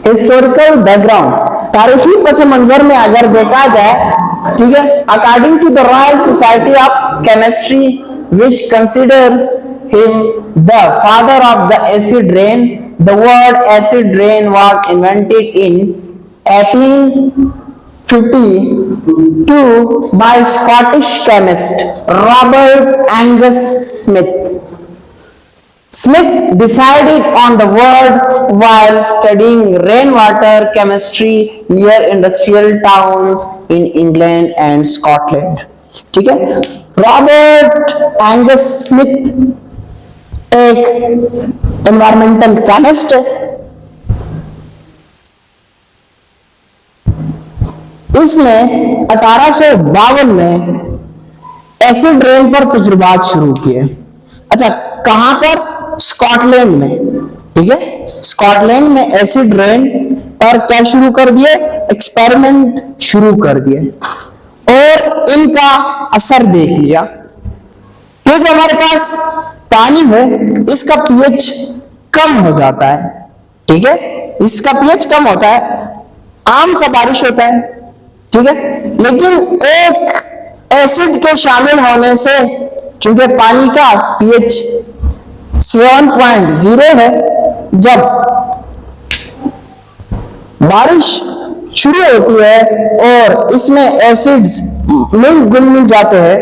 Historical background, तारीखी पस मंजर में अगर देखा जाए, ठीक है, according to the Royal Society of Chemistry which considers him the father of the acid rain. The word acid rain was invented in 1852 by Scottish chemist Robert Angus Smith. Smith decided on the word while studying rainwater chemistry near industrial towns in England and Scotland. ठीक है, Robert Angus Smith एक environmental chemist है। इसने 1852 में acid rain पर तजुर्बात शुरू किए। अच्छा, कहां पर? स्कॉटलैंड में। ठीक है, स्कॉटलैंड में एसिड रेन पर क्या शुरू कर दिए? एक्सपेरिमेंट शुरू कर दिए और इनका असर देख लिया। तो जो हमारे पास पानी है इसका पीएच कम हो जाता है। ठीक है, इसका पीएच कम होता है, आम सा बारिश होता है। ठीक है, लेकिन एक एसिड के शामिल होने से चूंकि पानी का पीएच 7.0 है, जब बारिश शुरू होती है और इसमें एसिड्स मिल जाते हैं,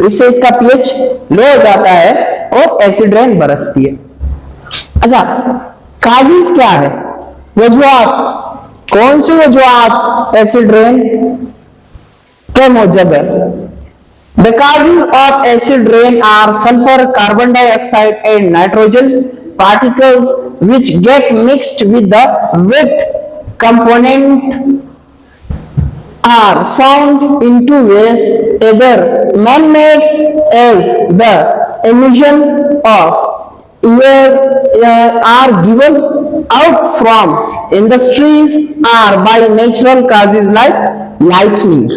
इससे इसका पीएच लो हो जाता है और एसिड रेन बरसती है। अच्छा, काजिज क्या है? वजूहात, कौन सी वजूहात एसिड रेन के मौजब है? The causes of acid rain are sulphur, carbon dioxide and nitrogen particles which get mixed with the wet component are found in two ways, either man-made as the emission of air are given out from industries or by natural causes like lightning.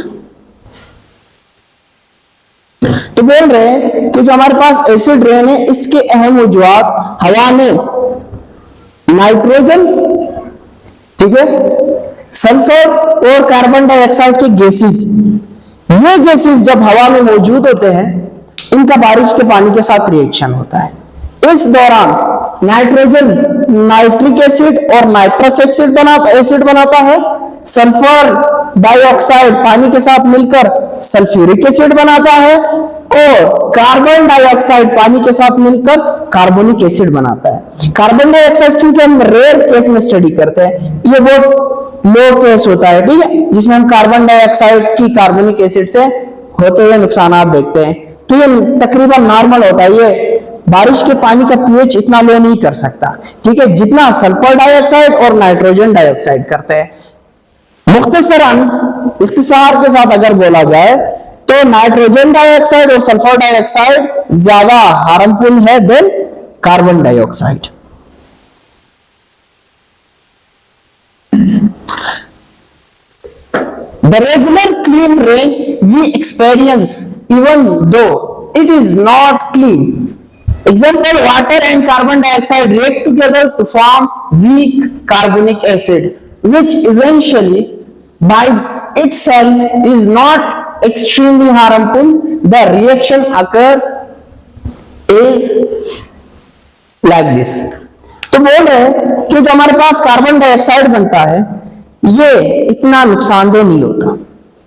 तो बोल रहे हैं कि जो हमारे पास acid rain है इसके अहम वजूहात हवा में नाइट्रोजन, ठीक है, सल्फर और कार्बन डाइऑक्साइड के गैसेस, ये गैसेस जब हवा में मौजूद होते हैं इनका बारिश के पानी के साथ रिएक्शन होता है। इस दौरान नाइट्रोजन नाइट्रिक एसिड और नाइट्रस एसिड बनाता है, सल्फर डाइऑक्साइड पानी के साथ मिलकर सल्फ्यूरिक एसिड बनाता है और कार्बन डाइऑक्साइड पानी के साथ मिलकर कार्बोनिक एसिड बनाता है। कार्बन डाइऑक्साइड चूंकि हम रेयर केस में स्टडी करते हैं, ये बहुत लो केस होता है, ठीक है, जिसमें हम कार्बन डाइऑक्साइड की कार्बोनिक एसिड से होते हुए नुकसान देखते हैं। तो ये तकरीबन नॉर्मल होता है, ये बारिश के पानी का पीएच इतना लो नहीं कर सकता, ठीक है, जितना सल्फर डाइऑक्साइड और नाइट्रोजन डाइऑक्साइड करते हैं। मुख्तसरन इख्तिसार के साथ अगर बोला जाए तो नाइट्रोजन डाइऑक्साइड और सल्फर डाइऑक्साइड ज्यादा हार्मफुल है than carbon dioxide. The regular clean rain we experience, even though it is not clean. Example, water and carbon dioxide react together to form weak carbonic acid, which essentially by itself is not extremely harmful. The reaction occur is like this. तो बोल रहे हैं कि जो हमारे पास carbon dioxide बनता है ये इतना नुकसानदेह नहीं होता,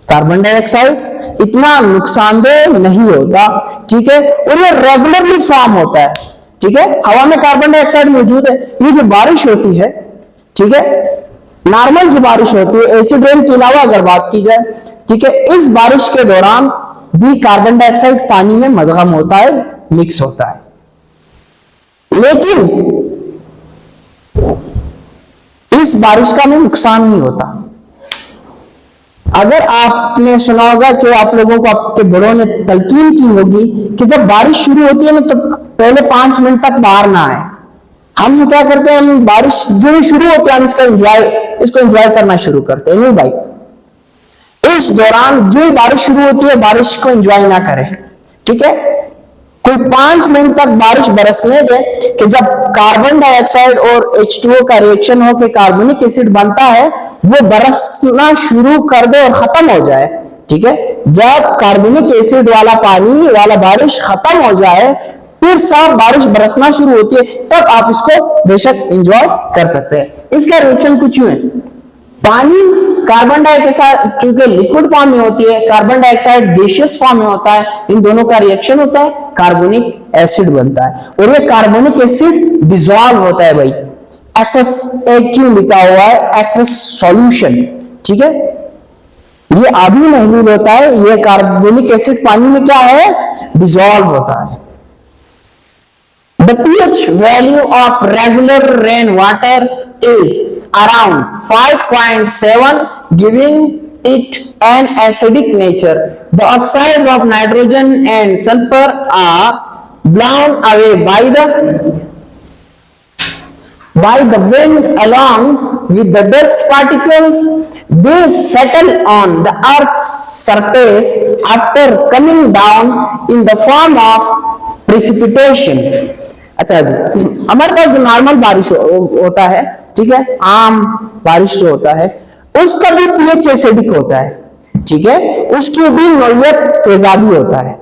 कार्बन डाइऑक्साइड इतना नुकसानदेह नहीं होता, ठीक है, और ये रेगुलरली फॉर्म होता है, ठीक है, हवा में कार्बन डाइऑक्साइड मौजूद है। ये जो बारिश होती है, ठीक है, नॉर्मल जो बारिश होती है एसिड रेन के अलावा अगर बात की जाए, ठीक है, इस बारिश के दौरान भी कार्बन डाइऑक्साइड पानी में मदगम होता है, मिक्स होता है, लेकिन इस बारिश का में नुकसान नहीं होता। अगर आपने सुना होगा कि आप लोगों को आपके बड़ों ने तलकीन की होगी कि जब बारिश शुरू होती है ना तो पहले 5 मिनट तक बाहर ना आए। हम क्या करते हैं, हम बारिश जो शुरू होती है हम इसको एंजॉय करना शुरू करते हैं। नहीं भाई, इस दौरान जो बारिश शुरू होती है बारिश को एंजॉय ना करें, ठीक है, कोई 5 मिनट तक बारिश बरसने दे कि जब कार्बन डाइऑक्साइड और H2O का रिएक्शन हो के कार्बोनिक एसिड बनता है, वो बरसना शुरू कर दे और खत्म हो जाए। ठीक है, जब कार्बोनिक एसिड वाला पानी वाला बारिश खत्म हो जाए, फिर साफ बारिश बरसना शुरू होती है, तब आप इसको बेशक एंजॉय कर सकते हैं। इसका रिएक्शन कुछ यूं है, पानी कार्बन डाइऑक्साइड चूंकि लिक्विड फॉर्म में होती है, कार्बन डाइऑक्साइड गैसियस फॉर्म में होता है, इन दोनों का रिएक्शन होता है, कार्बोनिक एसिड बनता है और ये कार्बोनिक एसिड डिसॉल्व होता है भाई, एक्वस क्यों लिखा हुआ है, एक्वस सॉल्यूशन। ठीक है, ये अभी नहीं होता है, ये कार्बोनिक एसिड पानी में क्या है, डिसॉल्व होता है। The pH value of regular rainwater is around 5.7, giving it an acidic nature. The oxides of nitrogen and sulfur are blown away by the wind along with the dust particles. They settle on the Earth's surface after coming down in the form of precipitation. अच्छा जी, हमारे पास जो normal बारिश होता है, ठीक है, आम बारिश जो होता है, उसका भी पीएच एसिडिक होता है। ठीक है, उसकी भी नोयत तेजाबी होता है।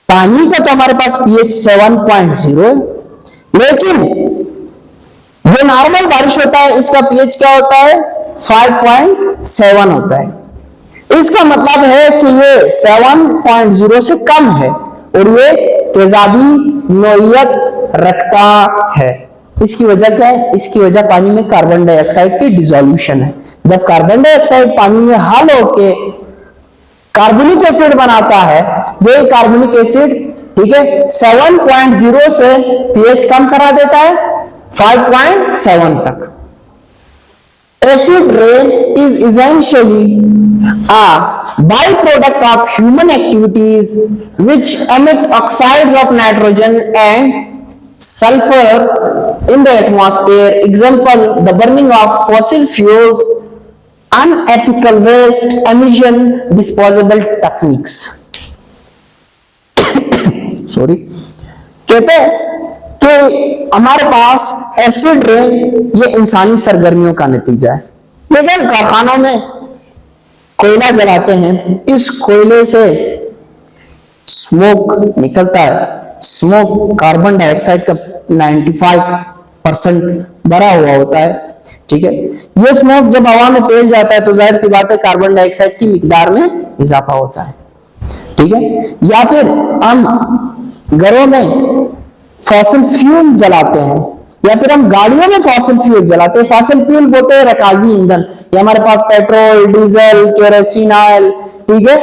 पानी का तो हमारे पास पीएच 7.0 है, लेकिन जो नॉर्मल बारिश होता है इसका पीएच क्या होता है, 5.7 होता है। इसका मतलब है कि ये 7.0 से कम है और ये तेजाबी नोयत रखता है। इसकी वजह क्या है, इसकी वजह पानी में कार्बन डाइऑक्साइड की डिसोल्यूशन है। जब कार्बन डाइऑक्साइड पानी में हल होके कार्बोनिक एसिड बनाता है, ये कार्बोनिक एसिड, ठीक है, 7.0 से पीएच कम करा देता है 5.7 तक। Acid rain is essentially a byproduct of human activities which emit oxides of nitrogen and sulfur in the atmosphere. Example, the burning of fossil fuels, unethical waste emission, disposable techniques. Sorry, कहते हैं कि हमारे पास acid rain ये इंसानी सरगर्मियों का नतीजा है। लेकिन कारखानों में कोयला जलाते हैं, इस कोयले से स्मोक निकलता है। स्मोक कार्बन डाइऑक्साइड का 95% भरा हुआ होता है। ठीक है, ये स्मोक जब हवा में फैल जाता है तो जाहिर सी बात है कार्बन डाइऑक्साइड की मिकदार में इजाफा होता है। ठीक है, या फिर हम घरों में फॉसिल फ्यूल जलाते हैं, या फिर हम गाड़ियों में फॉसिल फ्यूल जलाते हैं। फॉसिल फ्यूल बोलते हैं रकाजी ईंधन। ये हमारे पास पेट्रोल, डीजल, केरोसिन ऑयल, ठीक है,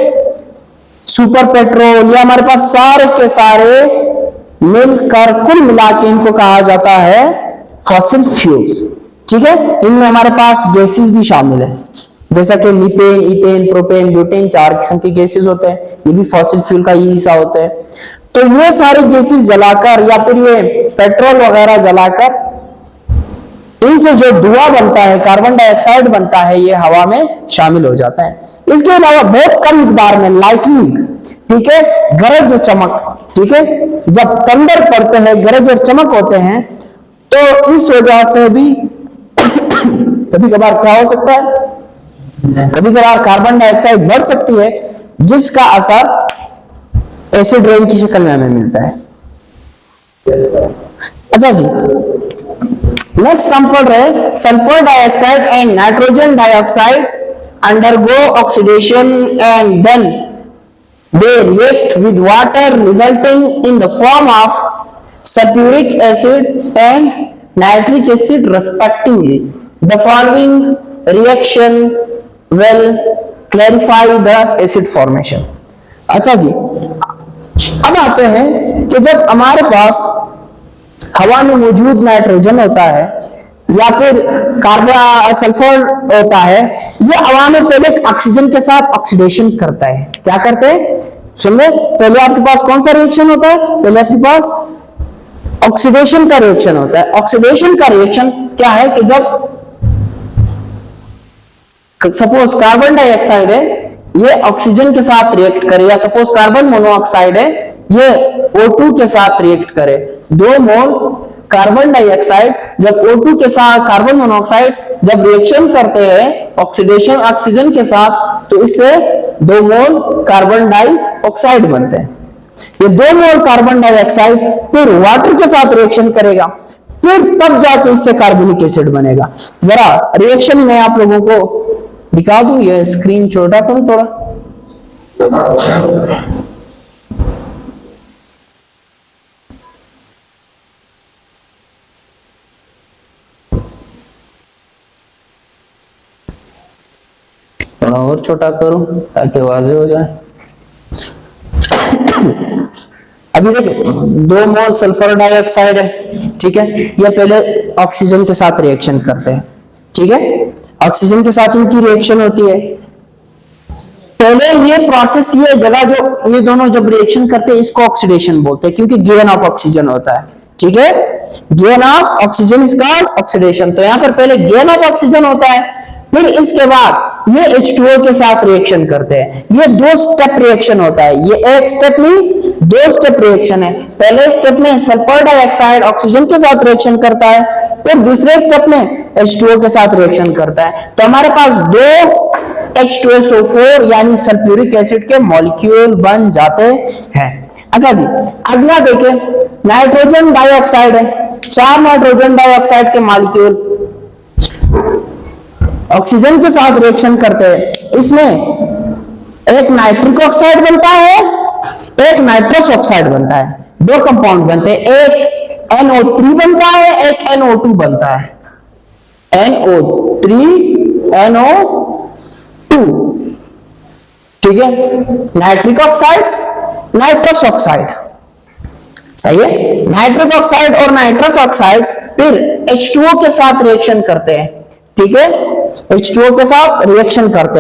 सुपर पेट्रोल, ये हमारे पास सारे के सारे मिलकर कुल मिला के इनको कहा जाता है फॉसिल फ्यूल्स। ठीक है, इनमें हमारे पास गैसेस भी शामिल है, जैसा कि मीथेन, इथेन, प्रोपेन, ब्यूटेन, 4 किस्म के गैसेस होते हैं। ये भी फॉसिल फ्यूल का ही हिस्सा होते हैं। तो ये सारे गैसेस जलाकर या फिर ये पेट्रोल वगैरह जलाकर इनसे जो धुआं बनता है, कार्बन डाइऑक्साइड बनता है, ये हवा में शामिल हो जाता है। इसके अलावा बहुत कम मिकदार में लाइटनिंग, ठीक है, गरज और चमक, ठीक है, जब थंडर पड़ते हैं, गरज और चमक होते हैं, तो इस वजह से भी कभी कभार क्या हो सकता है, कभी कभार कार्बन डाइऑक्साइड बढ़ सकती है, जिसका असर एसिड रेन की शक्ल में हमें मिलता है। अच्छा जी, नेक्स्ट हम पढ़ रहे sulphur dioxide and nitrogen dioxide undergo oxidation and then they react with water resulting in the form of sulfuric acid and nitric acid respectively. The following reaction will clarify the acid formation. अच्छा जी, अब आते हैं कि जब हमारे पास हवा में मौजूद नाइट्रोजन होता है या फिर कार्बन सल्फर होता है, ये हवा में पहले ऑक्सीजन के साथ ऑक्सीडेशन करता है। क्या करते हैं, सुनिए, पहले आपके पास कौन सा रिएक्शन होता है, पहले आपके पास ऑक्सीडेशन का रिएक्शन होता है। ऑक्सीडेशन का रिएक्शन क्या है कि जब सपोज कार्बन डाइऑक्साइड है, ये ऑक्सीजन के साथ रिएक्ट करे, या सपोज कार्बन मोनोऑक्साइड है, ये O2 के साथ रिएक्ट करे, 2 मोल कार्बन डाइऑक्साइड जब O2 के साथ कार्बन मोनोऑक्साइड जब रिएक्शन करते हैं ऑक्सीडेशन ऑक्सीजन के साथ, तो इससे 2 मोल कार्बन डाइऑक्साइड बनते हैं। ये 2 मोल कार्बन डाइऑक्साइड फिर वाटर के साथ रिएक्शन करेगा, फिर तब जाके इससे कार्बोनिक एसिड बनेगा। जरा रिएक्शन मैं आप लोगों को दिखा दूं, ये स्क्रीन छोटा करूं थोड़ा। थोड़ा और छोटा करूं ताकि वाज़ेह हो जाए। अभी देखिए 2 मोल सल्फर डाइऑक्साइड है, ठीक है, ये पहले ऑक्सीजन के साथ रिएक्शन करते हैं, ठीक है, ऑक्सीजन के साथ इनकी रिएक्शन होती है। पहले ये प्रोसेस, ये जगह जो ये दोनों जब रिएक्शन करते हैं इसको ऑक्सीडेशन बोलते हैं, क्योंकि गेन ऑफ ऑक्सीजन होता है, ठीक है, gain of oxygen is called oxidation. तो यहां पर पहले गेन ऑफ ऑक्सीजन होता है, फिर इसके बाद ये H2O के साथ रिएक्शन करते हैं। ये 2 स्टेप रिएक्शन होता है, ये एक स्टेप नहीं 2 स्टेप रिएक्शन है। पहले स्टेप में सल्फर डाइऑक्साइड ऑक्सीजन के साथ रिएक्शन करता है, फिर दूसरे स्टेप में H2O के साथ रिएक्शन करता है। तो हमारे पास 2 H2SO4 यानी सल्फ्यूरिक एसिड के मॉलिक्यूल बन जाते हैं। अच्छा जी, अगला देखें, नाइट्रोजन डाइऑक्साइड है, 4 नाइट्रोजन डाइऑक्साइड के मॉलिक्यूल ऑक्सीजन के साथ रिएक्शन करते हैं। इसमें एक नाइट्रिक ऑक्साइड बनता है, एक नाइट्रस ऑक्साइड बनता है, 2 कंपाउंड बनते हैं, एक NO3 बनता है, एक NO2 बनता है, NO3 NO2, ठीक है, नाइट्रिक ऑक्साइड नाइट्रस ऑक्साइड, सही है। नाइट्रिक ऑक्साइड और नाइट्रस ऑक्साइड फिर H2O के साथ रिएक्शन करते हैं, ठीक है, H2O के साथ रिएक्शन करते हैं।